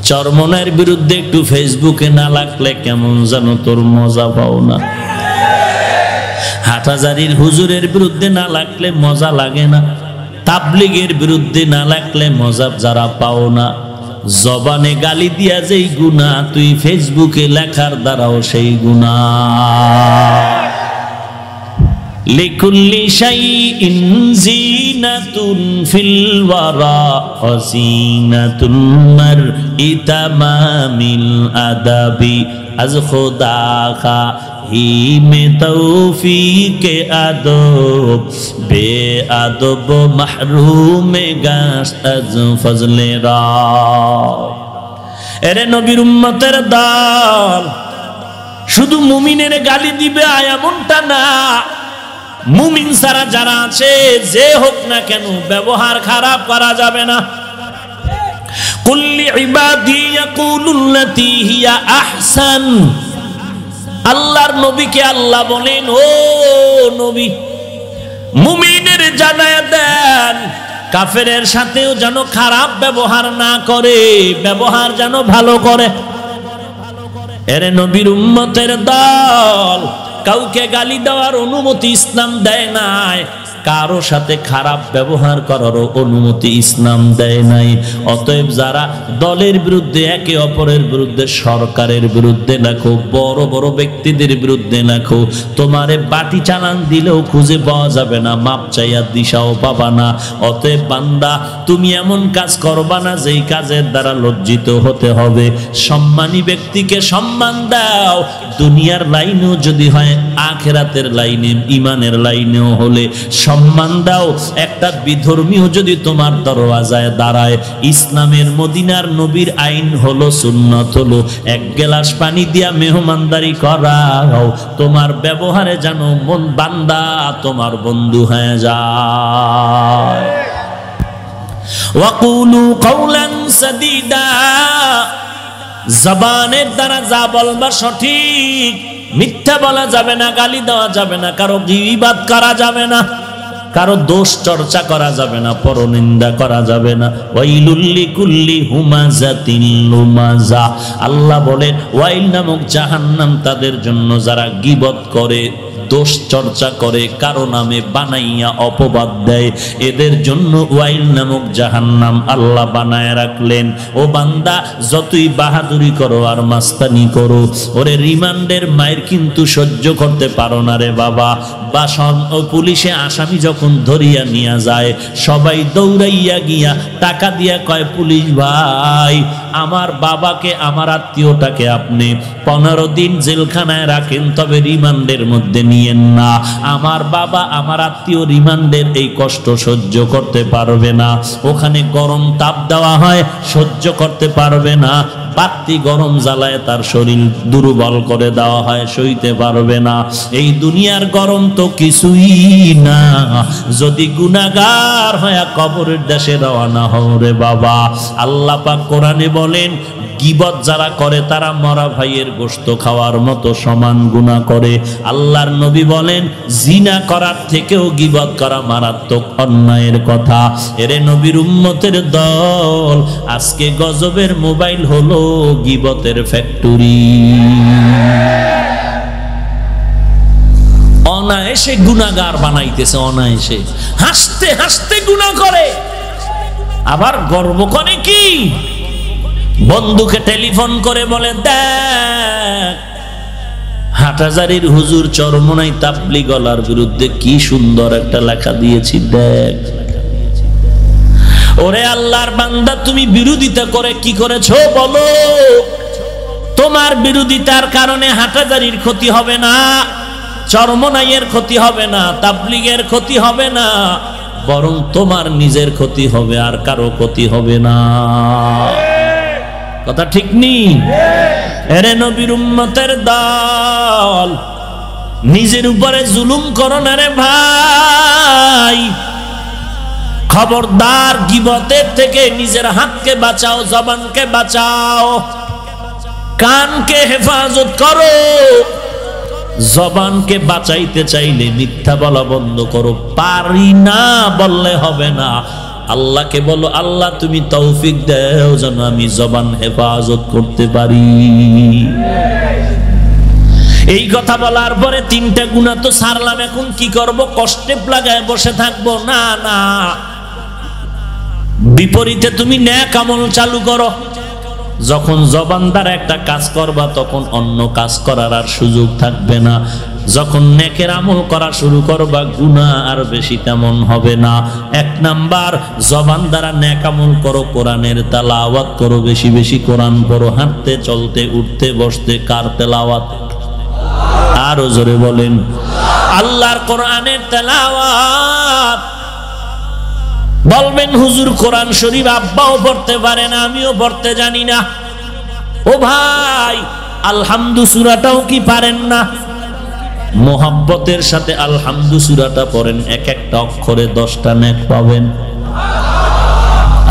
চরমনের বিরুদ্ধে একটু ফেসবুকে না লাগলে কেমন যেন তোর মজা পাও না। হাটহাজারীর হুজুরের বিরুদ্ধে না লাগলে মজা লাগে না। তাবলীগের বিরুদ্ধে না লাগলে মজা যারা পাও না। জবানে গালি দিয়া যেই গুনাহ, তুই ফেসবুকে লেখার দ্বারাও সেই গুনাহ। লিকুল্লি শাইইন জিনাতুন ফিল ওয়ারা ওয়া জিনাতুল মারই তামামিল আদাবি আজ খুদা খা হি মে তৌফিক আদব বে আদব মাহরুম গাশত আজ ফজলে রা। এরে নবীর উম্মতের দল, শুধু মুমিনের গালি দিবে এমনটা না, মুমিন ছাড়া যারা আছে যে হোক না কেন ব্যবহার খারাপ করা যাবে না। কুল্লি ইবাদি ইয়াকুলুল্লাতী হিয়া আহসান, আল্লাহর নবীকে আল্লাহ বলেন, ও নবী মুমিনের জানায়া দেন কাফেরের সাথেও যেন খারাপ ব্যবহার না করে, ব্যবহার যেন ভালো করে। এরে নবীর উম্মতের দল, কাউকে গালি দেওয়ার অনুমতি ইসলাম দেয় নাই, কারো সাথে খারাপ ব্যবহার করারও অনুমতি ইসলাম দেয় নাই। অতএব যারা দলের বিরুদ্ধে, একে অপরের বিরুদ্ধে, সরকারের বিরুদ্ধে লেখো, বড় বড় ব্যক্তিদের বিরুদ্ধে লেখো, তোমারে বাটি চালান দিলেও খুঁজে পাওয়া যাবে না, মাপ চাইয়া দিশাও পাবা না। অতএব বান্দা, তুমি এমন কাজ করবা না যেই কাজের দ্বারা লজ্জিত হতে হবে। সম্মানী ব্যক্তিকে সম্মান দাও, দুনিয়ার লাইনেও যদি হয়, আখিরাতের লাইনে, ইমানের লাইনেও হলে সম্মান দাও। একটা বিধর্মীয় যদি তোমার দরওয়াজায় দাঁড়ায়, ইসলামের মদিনার নবীর আইন হলো, সুন্নত হলো, এক গ্লাস পানি দিয়া মেহমানদারি করাও, তোমার ব্যবহারে যেন মন বান্দা তোমার বন্ধু হয়ে যায়। ওয়াকুলু কাওলান সাদীদা, জবানের দ্বারা যা বলবা সঠিক, মিথ্যা বলা যাবে না, গালি দেওয়া যাবে না, কারো গীবাত করা যাবে না, কারো দোষ চর্চা করা যাবে না, পরনিন্দা করা যাবে না। ওয়াইলুল লিকুল্লি হুমাযাতিন লুমাযা, আল্লাহ বলেন ওয়াইল নামক জাহান্নাম তাদের জন্য যারা গীবত করে, দোষ চর্চা করে, কারো নামে বানাইয়া অপবাদ দেয়, এদের জন্য ওয়াইল নামক জাহান্নাম আল্লাহ বানায় রাখলেন। ও বান্দা, যতই বাহাদুরি করো আর মাস্তানি করো, ওরে রিমান্ডের মায়ের কিন্তু সহ্য করতে পারো না রে বাবা। বা পুলিশে আসামি যখন ধরিয়া নিয়ে যায়, সবাই দৌড়াইয়া গিয়া টাকা দিয়া কয়, পুলিশ ভাই আমার বাবাকে, আমার আত্মীয়টাকে আপনি 15 দিন জেলখানায় রাখেন, তবে রিমান্ডের মধ্যে নিয়েন না। আমার বাবা, আমার আত্মীয় রিমান্ডের এই কষ্ট সহ্য করতে পারবে না। ওখানে গরম তাপ দেওয়া হয়, সহ্য করতে পারবে না। বাতি গরম জ্বালায় তার শরীর দুর্বল করে দেওয়া হয়, সইতে পারবে না। এই দুনিয়ার গরম তো কিছুই না, যদি গুনাহগার হয়ে কবরের দেশে রওনা হও রে বাবা। আল্লাহ পাক কোরআনে বলেন, গীবত যারা করে তারা মরা ভাইয়ের গোশত খাওয়ার মতো সমান গুনাহ করে। আল্লাহর নবী বলেন, জিনা করার থেকেও গীবত করা মারাত্মক অন্যায়ের কথা। এরে নবীর উম্মতের দল, আজকে গজবের মোবাইল হলো গীবতের ফ্যাক্টরি। অনায়াসে গুনাহগার বানাইতেছে, অনায়াসে হাসতে হাসতে গুনাহ করে। আবার গর্ব করে কি, বন্ধুকে টেলিফোন করে বলে, দেখ হাটহাজারীর হুজুর চরমোনাই তাবলীগওয়ালার বিরুদ্ধে কি সুন্দর একটা লেখা দিয়েছি, দেখ। ওরে আল্লাহর বান্দা, তুমি বিরোধিতা করে কি করেছো বলো? তোমার বিরোধিতার কারণে হাটহাজারীর ক্ষতি হবে না, চরমোনাইয়ের ক্ষতি হবে না, তাবলীগের ক্ষতি হবে না, বরং তোমার নিজের ক্ষতি হবে, আর কারো ক্ষতি হবে না। কথা ঠিক নেই? এরে নবীর উম্মতের দল, নিজের উপরে জুলুম করো না রে ভাই। খবরদার, গীবতের থেকে নিজের হাতকে বাঁচাও, জবানকে বাঁচাও, কানকে হেফাজত করো। জবানকে বাঁচাইতে চাইলে মিথ্যা বলা বন্ধ করো। পারি না বললে হবে না, আল্লাহকে বলো, আল্লাহ তুমি তৌফিক দাও যেন আমি জবান হেফাজত করতে পারি। এই কথা বলার পরে 3টা গুনাহ তো ছাড়লাম, এখন কি করব? কষ্টে লাগায় বসে থাকবো? না না, বিপরীতে তুমি নেক আমল চালু করো। যখন জবান দ্বারা একটা কাজ করবা, তখন অন্য কাজ করার আর সুযোগ থাকবে না। যখন নেকের আমল করা শুরু করবা গুনাহ আর বেশি তেমন হবে না। 1 নাম্বার, জবান দ্বারা নেক আমল করো, কোরআনের তেলাওয়াত করো, বেশি বেশি কোরআন পড়ো, হাঁটতে চলতে উঠতে বসতে। কার তেলাওয়াত? আরো জোরে বলেন। আল্লাহর কোরআনের তেলাওয়াত। বলবেন হুজুর কোরআন শরীফ আব্বাও পড়তে পারে না, আমিও পড়তে জানি না। ও ভাই, আলহামদু সূরাটাও কি পারেন না? মোহাব্বতের সাথে আলহামদু সূরাটা পড়েন, এক একটা অক্ষরে 10টা নেক পাবেন।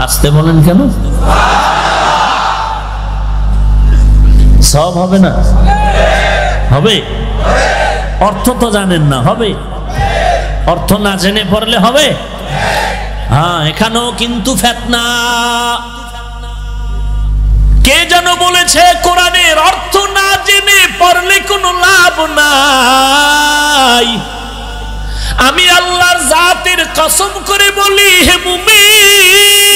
আসতে বলেন কেন? সব হবে না? হবে। অর্থ তো জানেন না, হবে? অর্থ না জেনে পড়লে হবে? হ্যাঁ, এখানেও কিন্তু ফিতনা। কে যেন বলেছে কোরআনের অর্থ না জেনে পড়লে কোনো লাভ নাই। আমি আল্লাহর জাতের কসম করে বলি, হে মুমিন,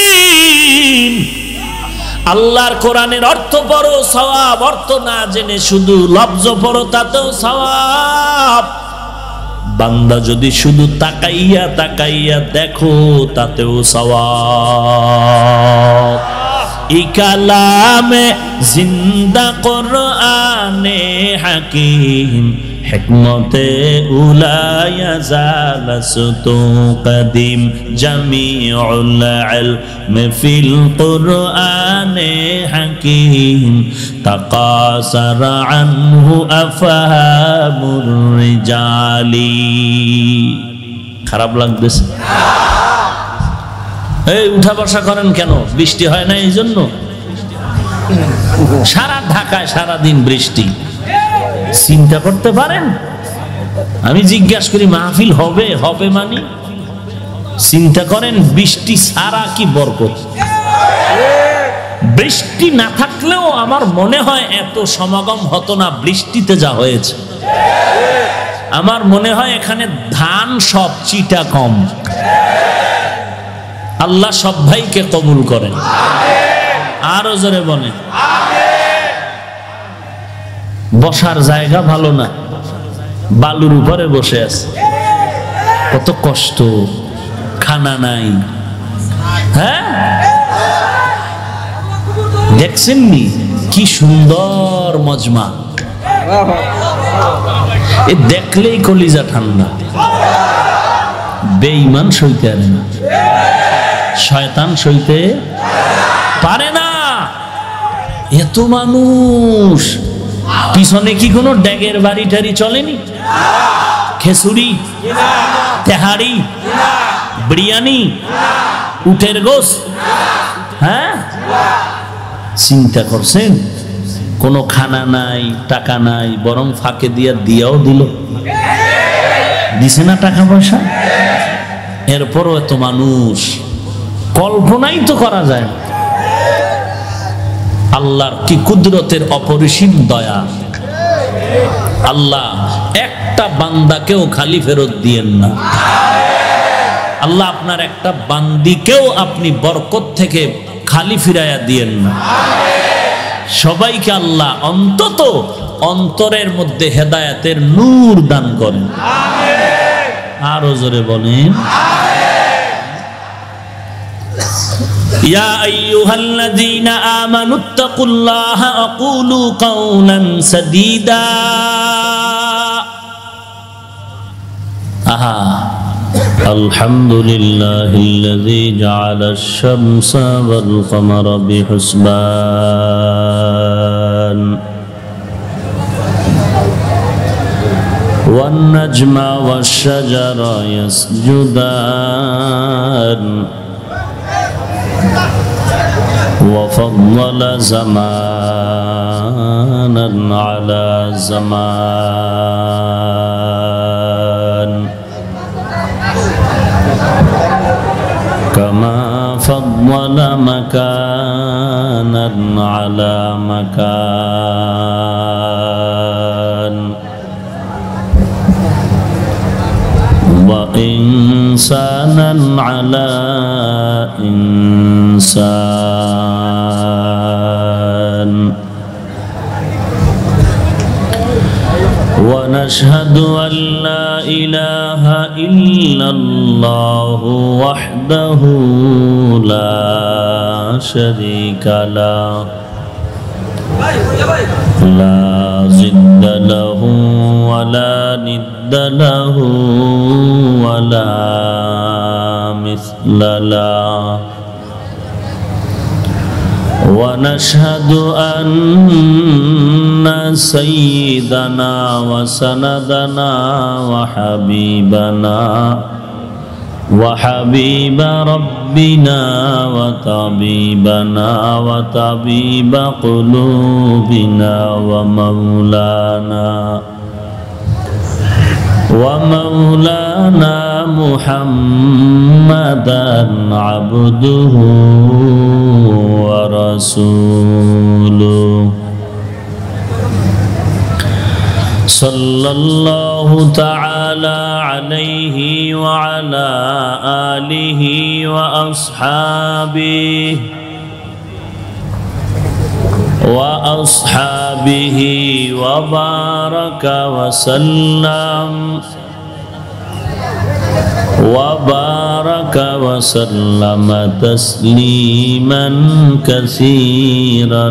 আল্লাহর কোরআনের অর্থ পড়ো সওয়াব, অর্থ না জেনে শুধু লফজ পড়ো তাতেও সওয়াব। বান্দা যদি শুধু তাকাইয়া তাকাইয়া দেখো তাতেও সওয়াব। ই কালামে জিন্দা কোরআনে হাকিম, হিকমতে উলায়া জালাসতু কদিম, জামিউল ইলম ফিল কোরআনে হাকিম, তাকাসার আনহু আফহামুর রিজালি। খারাপ লাগতেছে? এই উঠা বসা করেন কেন? বৃষ্টি হয় না এই জন্য? সারা ঢাকায় সারাদিন বৃষ্টি, চিন্তা করতে পারেন? আমি জিজ্ঞাসা করি মাহফিল হবে? হবে মানে চিন্তা করেন, বৃষ্টি সারা কি বরকত। বৃষ্টি না থাকলেও আমার মনে হয় এত সমাগম হতো না, বৃষ্টিতে যা হয়েছে। আমার মনে হয় এখানে ধান সব, চিটা কম। আল্লাহ সব ভাইকে কবুল করেন। আরো জোরে বলেন। বসার জায়গা ভালো না, বালুর উপরে বসে আছে, কত কষ্ট, খানা নাই। হ্যাঁ, দেখছেননি কি সুন্দর মজমা, এ দেখলেই কলিজা ঠান্ডা। বেঈমান সইতে পারে না, শয়তান সইতে পারে না। এত মানুষ, পিছনে কি কোনো ড্যাগের বাড়ি টাড়ি চলেনি? খেসুরি, তেহারি, বিরিয়ানি, উটের গোস। হ্যাঁ, চিন্তা করছেন? কোনো খানা নাই, টাকা নাই, বরং ফাঁকে দিয়াও দিল। দিছে না টাকা পয়সা? এরপরও এত মানুষ, কল্পনাই তো করা যায়। আল্লাহর কি কুদরতের অপরিসীম দয়া। আল্লাহ একটা বান্দাকেও খালি ফেরত দিয়েন না। আল্লাহ আপনার একটা বান্দিকেও আপনি বরকত থেকে খালি ফিরাইয়া দিয়েন না। সবাইকে আল্লাহ অন্তত অন্তরের মধ্যে হেদায়েতের নূর দান করেন। আরো জোরে বলেন। ইয়া আইয়ুহাল্লাযীনা আমানুত্তাকুল্লাহা ওয়া কুলু কাওলান সাদীদা। আহা, আলহামদুলিল্লাহিল্লাযী জাআলাশ শামসা ওয়াল কমারা বিহুসবান ওয়ান নাজমা ওয়াশ শাজারা ইয়াসজুদান وفضل زمانا على زمان كما فضل مكانا على مكان وإنسانا على إنسان ونشهد أن لا إله إلا الله وحده لا شريك له لا ضد له ولا ند له ولا مثل له ونشهد أن سيدنا وسندنا وحبيب ربنا وطبيبنا وطبيب قلوبنا ومولانا محمدا عبده ورسوله صلى الله تعالى عليه وعلى آله وأصحابه وبارك وسلم تسليما كثيرا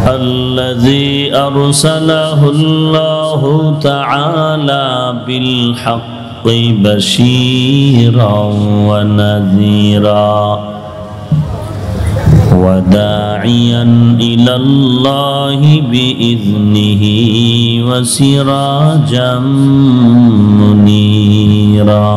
الذي أرسله الله تعالى بالحق بشيرا ونذيرا وداعيا إلى الله بإذنه وسراجا منيرا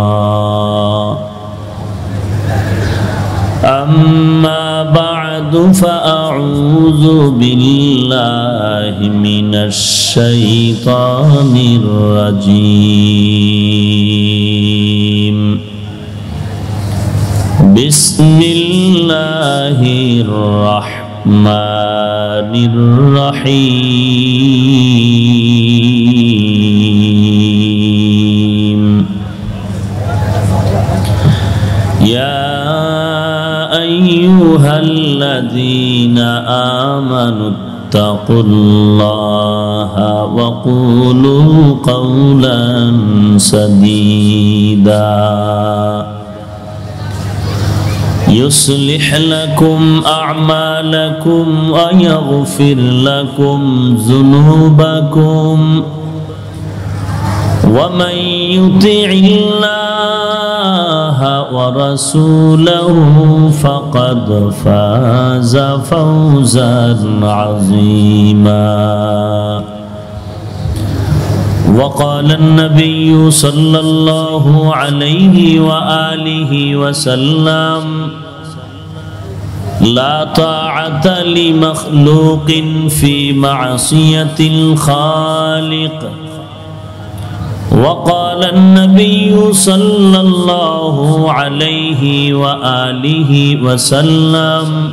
أما بعد فأعوذ بالله من الشيطان الرجيم بسم الله الرحمن الرحيم يا أيها الذين آمنوا اتقوا الله وقولوا قولا سديدا يصلح لكم أعمالكم ويغفر لكم ذنوبكم ومن يطع الله ورسوله فقد فاز فوزا عظيما وقال النبي صلى الله عليه وآله وسلم لا طاعة لمخلوق في معصية الخالق وقال النبي صلى الله عليه وآله وسلم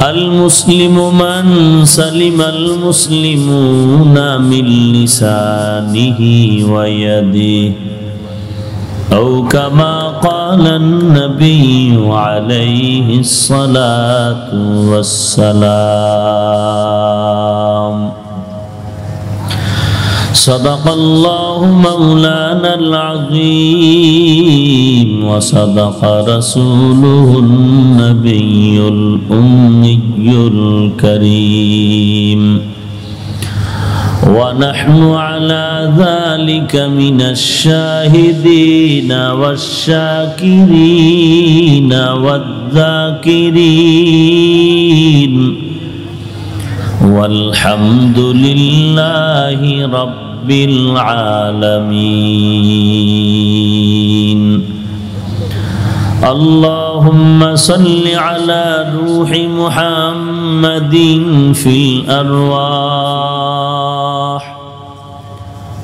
المسلم من سلم المسلمون من لسانه ويده أو كما قال النبي عليه الصلاة والسلام صدق الله مولانا العظيم وصدق رسوله النبي الأمي الكريم ونحن على ذلك من الشاهدين والشاكرين والذاكرين والحمد لله رب العالمين اللهم صل على روح محمد في الأرواح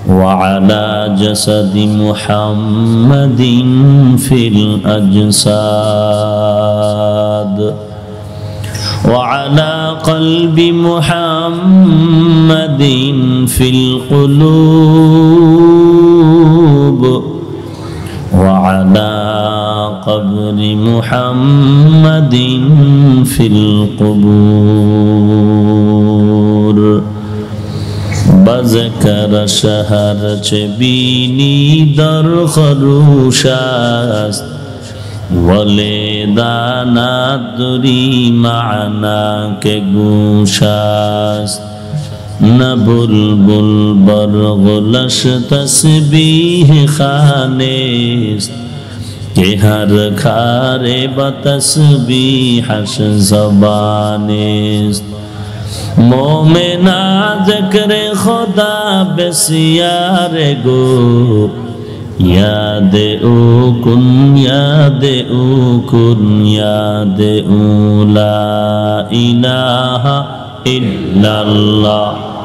وعلى جسد محمد في الأجساد وعلى قلب محمد في القلوب وعلى قبر محمد في القبور بذكر شهر چبینی در خروش است ولدانا دری معنا که گوش است نه بلبل برغلش تسبیح خانست که هر کار با تسبیحش زبانست مومنا ذکر خدا بسیار گو یاد او کن یاد او کن یاد او لا الہ الا اللہ